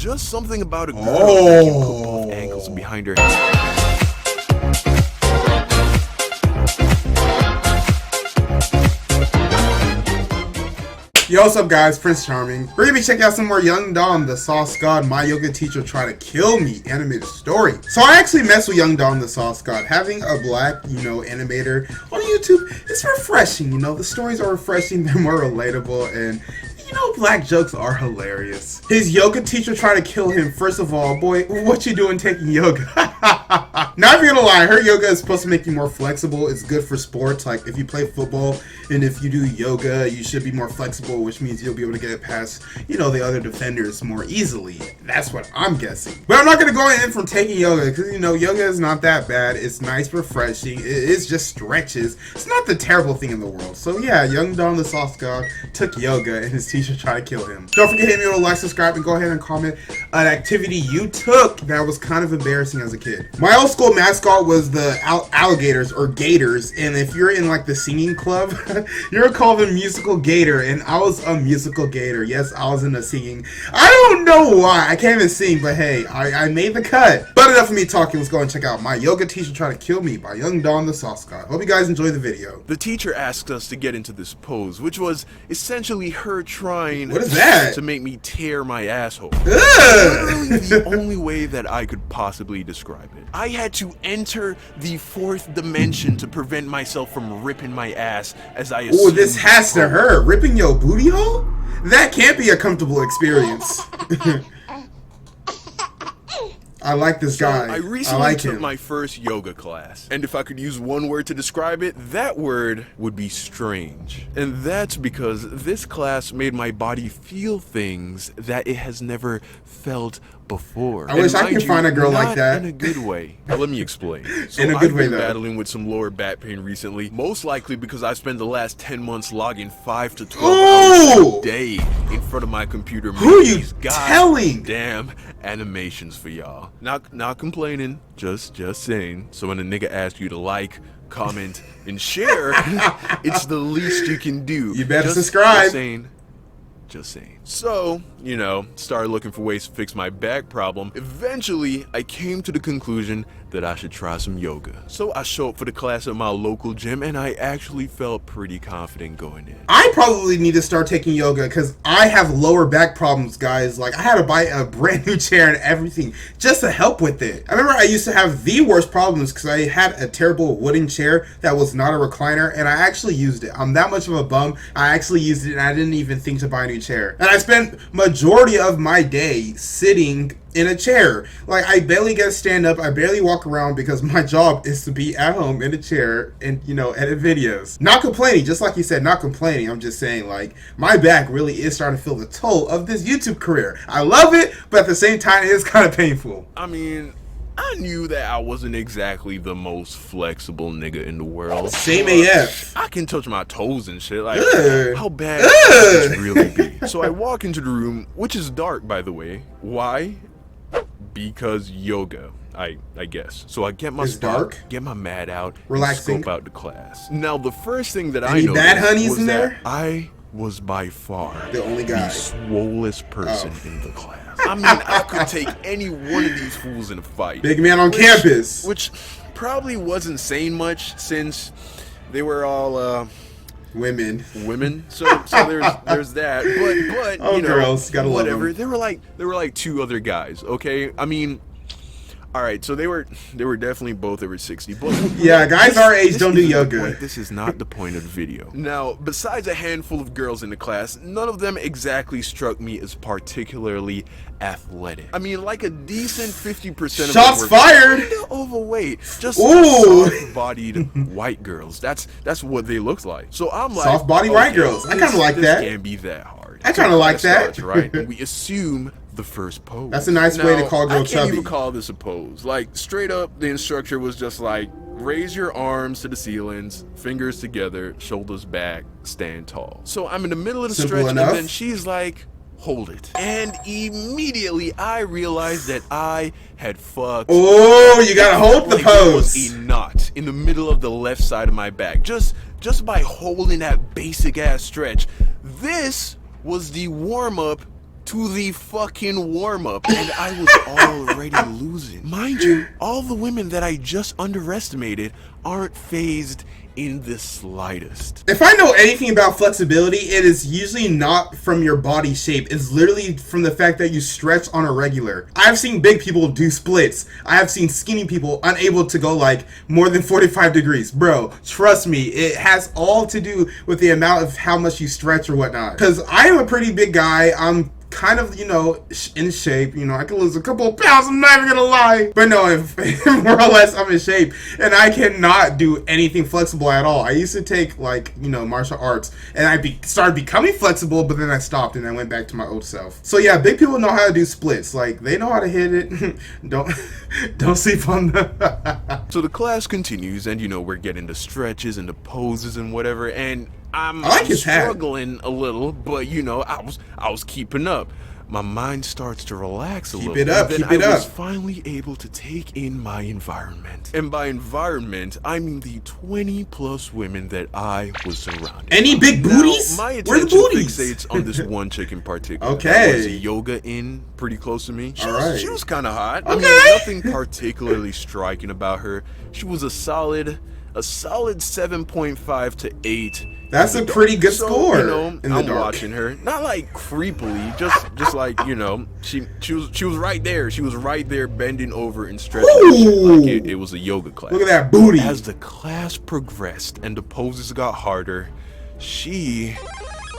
just something about a girl that can put both ankles behind her head. Yo, what's up guys, Prince Charming. We're gonna be checking out some more Young Dom, the Sauce God, My Yoga Teacher Try to Kill Me animated story. So I actually messed with Young Dom, the Sauce God. Having a black, animator on YouTube, it's refreshing, the stories are refreshing, they're more relatable, and black jokes are hilarious. His yoga teacher tried to kill him. First of all, boy, what you doing taking yoga? Not even gonna lie, I heard yoga is supposed to make you more flexible. It's good for sports. Like if you play football and if you do yoga, you should be more flexible, which means you'll be able to get past, the other defenders more easily. That's what I'm guessing. But I'm not gonna go in from taking yoga because yoga is not that bad. It's nice, refreshing. It's just stretches. It's not the terrible thing in the world. So yeah, Young Dom, the Sauce God, took yoga and his teacher tried to kill him. Don't forget to hit me with a like, subscribe, and go ahead and comment an activity you took that was kind of embarrassing as a kid. My old school mascot was the alligators or gators, and if you're in like the singing club, you're called a musical gator, and I was a musical gator. Yes, I was in the singing. I don't know why. I can't even sing, but hey, I made the cut. But enough of me talking. Let's go and check out My Yoga Teacher Try to Kill Me by Young Dom, the Sauce God. Hope you guys enjoy the video. The teacher asked us to get into this pose, which was essentially her trying What is that? to make me tear my asshole. Literally the only way that I could possibly describe it. I had to enter the fourth dimension to prevent myself from ripping my ass as I assumed. Oh, this has to hurt. Ripping your booty hole? That can't be a comfortable experience. I like this guy. I recently took my first yoga class, and if I could use one word to describe it, that word would be strange. And that's because this class made my body feel things that it has never felt before. I wish I could find a girl like that. In a good way. Now, let me explain. So in a good way, I've been though. battling with some lower back pain recently, most likely because I spent the last 10 months logging 5 to 12 hours a day in front of my computer. Who are you telling? Damn animations for y'all. Not complaining, just saying. So when a nigga asks you to like, comment, and share, it's the least you can do. You better subscribe. Just saying. So, started looking for ways to fix my back problem. Eventually, I came to the conclusion that I should try some yoga. So I showed up for the class at my local gym, and I actually felt pretty confident going in. I probably need to start taking yoga because I have lower back problems, guys. Like, I had to buy a brand new chair and everything just to help with it. I remember I used to have the worst problems because I had a terrible wooden chair that was not a recliner, and I actually used it. I'm that much of a bum. I actually used it, and I didn't even think to buy a new chair. And I spent majority of my day sitting in a chair. Like, I barely get to stand up, I barely walk around because my job is to be at home in a chair and, edit videos. Not complaining, just like you said, not complaining. I'm just saying, like, my back really is starting to feel the toll of this YouTube career. I love it, but at the same time, it is kind of painful. I mean, I knew that I wasn't exactly the most flexible nigga in the world. Same AF. I can touch my toes and shit. Like, how bad could this really be? So I walk into the room, which is dark, by the way. Why? Because yoga, I guess. So I get my dark, get my mat out, relaxing, and scope out the class. Now the first thing that Any I bad noticed honeys was in that there? I was by far the only guy, the swollest person in the class. I mean, I could take any one of these fools in a fight. Big man on campus. Which probably wasn't saying much since they were all women. So there's that. But girls, gotta whatever. love them. There were like 2 other guys. Okay, I mean, all right. So they were definitely both over 60. But yeah, guys our age don't do yoga. This is not the point of the video. Now, besides a handful of girls in the class, none of them exactly struck me as particularly athletic. I mean, like a decent 50% of shots them were fired. Overweight, just soft-bodied white girls. That's what they looked like. So I'm like, soft-bodied white girls. I kind of like that. This can't be that hard. I kind of like that. Right? And we assume the first pose. That's a nice way to call a girl chubby. I can't even chubby. call this a pose. Like, straight up, the instructor was just like, raise your arms to the ceilings, fingers together, shoulders back, stand tall. So I'm in the middle of the Simple stretch, enough. and then she's like, hold it. And immediately I realized that I had fucked. Oh, you gotta hold the like there pose. was a knot in the middle of the left side of my back. Just by holding that basic ass stretch. This was the warm-up to the fucking warm-up, and I was already losing. Mind you, all the women that I just underestimated aren't phased in the slightest. If I know anything about flexibility, it is usually not from your body shape. It's literally from the fact that you stretch on a regular. I've seen big people do splits. I have seen skinny people unable to go like more than 45 degrees. Bro, trust me, it has all to do with the amount of how much you stretch or whatnot. Because I am a pretty big guy. I'm kind of, you know, in shape. You know, I can lose a couple of pounds, I'm not even gonna lie. But no, if more or less I'm in shape, and I cannot do anything flexible at all. I used to take, like, you know, martial arts, and I started becoming flexible, but then I stopped and I went back to my old self. So yeah, big people know how to do splits. Like, they know how to hit it. Don't sleep on them. So the class continues, and you know, we're getting the stretches and the poses and whatever, and I'm struggling a little, but you know, I was keeping up. My mind starts to relax a little. Keep it up, and then keep it up. I was finally able to take in my environment. And by environment, I mean the 20+ women that I was surrounded by. Any big booties? Now, my Where are the attention booties? fixates on this one chick in particular. Okay. There was a yoga in pretty close to me. She was kind of hot. I mean, nothing particularly striking about her. She was a solid 7.5 to 8. That's a pretty good score. You know, I'm watching her, not like creepily, just like, you know, she was right there. She was right there, bending over and stretching like it was a yoga class. Look at that booty. As the class progressed and the poses got harder, she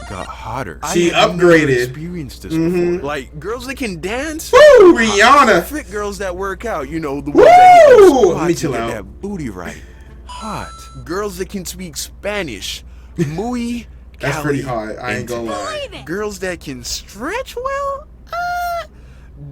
got hotter. She I had upgraded. never experienced this before. Like, girls that can dance. Woo, Rihanna. Fit girls that work out. You know, the ones that hit those squats and get that booty right. Hot. Girls that can speak Spanish. Muy That's pretty hot. I ain't gonna lie. Girls that can stretch well,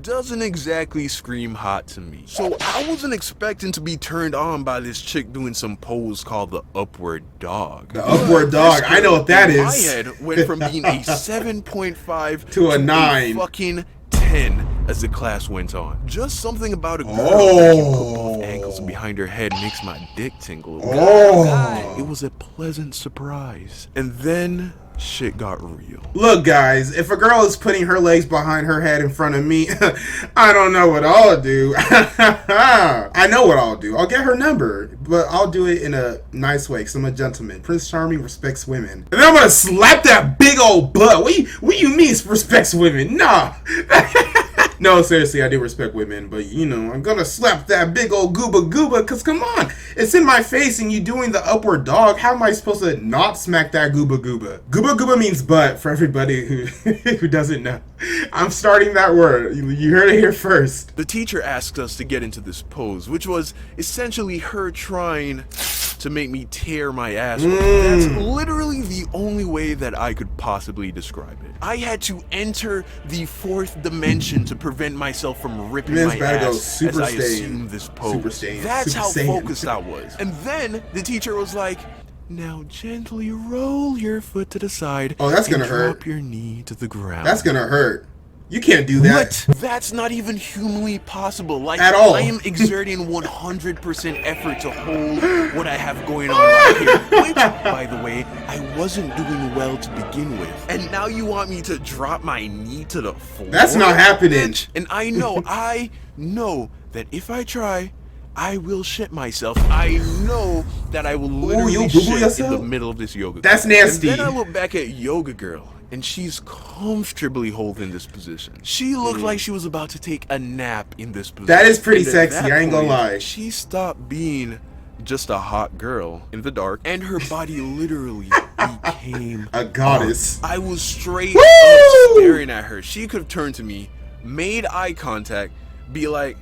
doesn't exactly scream hot to me. So I wasn't expecting to be turned on by this chick doing some pose called the upward dog. The upward dog. I know what that is. My head went from being a 7.5 to a 9. Fucking 10 as the class went on. Just something about a girl that can put both ankles behind her head makes my dick tingle. God, it was a pleasant surprise. And then shit got real. Look, guys, if a girl is putting her legs behind her head in front of me, I don't know what I'll do. I know what I'll do. I'll get her number, but I'll do it in a nice way because I'm a gentleman. Prince Charming respects women. And then I'm gonna slap that big old butt. What you mean respects women? Nah. No, seriously, I do respect women, but you know, I'm gonna slap that big old gooba, cause come on, it's in my face and you doing the upward dog. How am I supposed to not smack that gooba? Gooba means butt for everybody who doesn't know. I'm starting that word. You heard it here first. The teacher asked us to get into this pose, which was essentially her trying to make me tear my ass off. That's literally the only way that I could possibly describe it. I had to enter the fourth dimension to prevent myself from ripping my ass as I assumed this pose. That's how focused I was. And then the teacher was like, now gently roll your foot to the side. Oh, that's gonna hurt. Drop your knee to the ground. That's gonna hurt. You can't do that. What? That's not even humanly possible. Like, at all. I am exerting 100% effort to hold what I have going on right here. Which, by the way, I wasn't doing well to begin with. And now you want me to drop my knee to the floor? That's not happening. And I know that if I try, I will shit myself. I know that I will literally shit in the middle of this yoga. That's nasty. And then I look back at Yoga Girl, and she's comfortably holding this position. She looked like she was about to take a nap in this position. That is pretty sexy, I ain't gonna lie. She stopped being just a hot girl in the dark, and her body literally became a goddess. I was straight up staring at her. She could have turned to me, made eye contact, be like,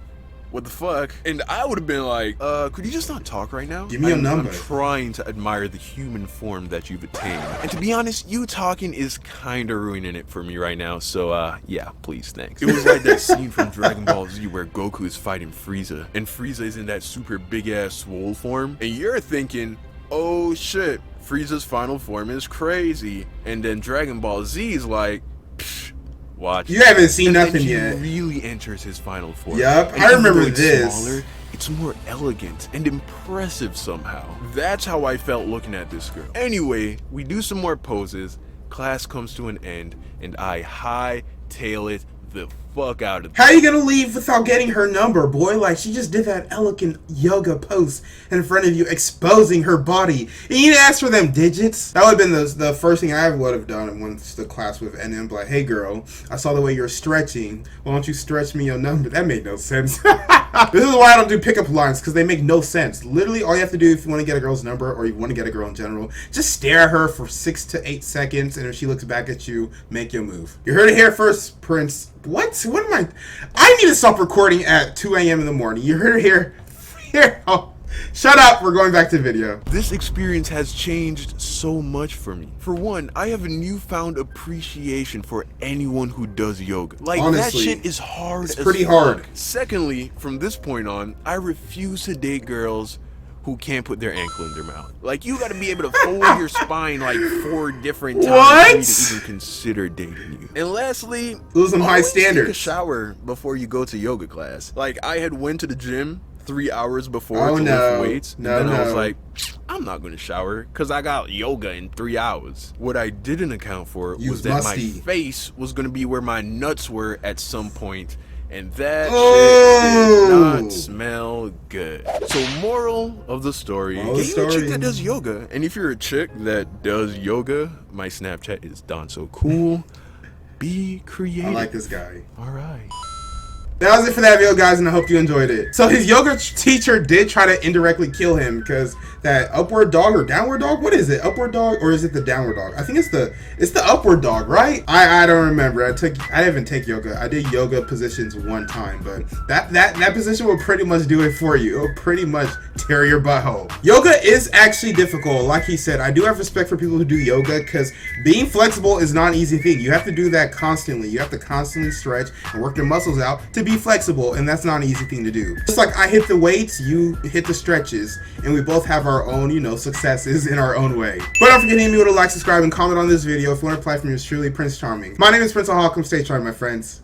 what the fuck? And I would have been like, could you just not talk right now? Give me a number. I'm trying to admire the human form that you've attained. And to be honest, you talking is kind of ruining it for me right now. So, yeah, please, thanks. It was like that scene from Dragon Ball Z where Goku is fighting Frieza. And Frieza is in that super big-ass swole form. And you're thinking, oh shit, Frieza's final form is crazy. And then Dragon Ball Z is like, psh, watch. You haven't seen nothing yet. He really enters his final form. Yup, And I remember even though it's this. Smaller, it's more elegant and impressive somehow. That's how I felt looking at this girl. Anyway, we do some more poses, class comes to an end, and I tail it the fuck out of How you gonna leave without getting her number, boy? Like, she just did that elegant yoga pose in front of you, exposing her body. And you didn't ask for them digits? That would have been the first thing I would have done and went to the class with NM, like, hey girl, I saw the way you're stretching. Why don't you stretch me your number? That made no sense. This is why I don't do pickup lines, because they make no sense. Literally, all you have to do if you want to get a girl's number, or you want to get a girl in general, just stare at her for 6 to 8 seconds, and if she looks back at you, make your move. You heard it here first, Prince. What? What am I need to stop recording at 2 a.m. in the morning. You heard it here. Here. Oh, shut up. We're going back to the video. This experience has changed so much for me. For one, I have a newfound appreciation for anyone who does yoga. Like, honestly, that shit is hard it's as pretty fuck. hard. Secondly, from this point on, I refuse to date girls who can't put their ankle in their mouth. Like, you gotta be able to fold your spine like 4 different times for me to even consider dating you. And lastly, those are some high always standards. take a shower before you go to yoga class. Like, I had went to the gym 3 hours before to lift weights, and then I was like, I'm not gonna shower because I got yoga in 3 hours. What I didn't account for was that my face was gonna be where my nuts were at some point, and that shit did not smell good. So, moral of the story, get you a chick that does yoga. And if you're a chick that does yoga, my Snapchat is Don So Cool. Be creative. I like this guy. Alright. That was it for that video, guys, and I hope you enjoyed it. So his yoga teacher did try to indirectly kill him because that upward dog or downward dog, what is it? Upward dog or is it the downward dog? I think it's the upward dog, right? I don't remember. I didn't even take yoga. I did yoga positions one time, but that position will pretty much do it for you. It will pretty much tear your butthole. Yoga is actually difficult. Like he said, I do have respect for people who do yoga because being flexible is not an easy thing. You have to do that constantly. You have to constantly stretch and work your muscles out to be flexible, and that's not an easy thing to do. Just like I hit the weights, you hit the stretches, and we both have our own, successes in our own way. But don't forget to hit me with a like, subscribe, and comment on this video if you want to apply from yours truly, Prince Charming. My name is Prince Ohakam. Stay charming, my friends.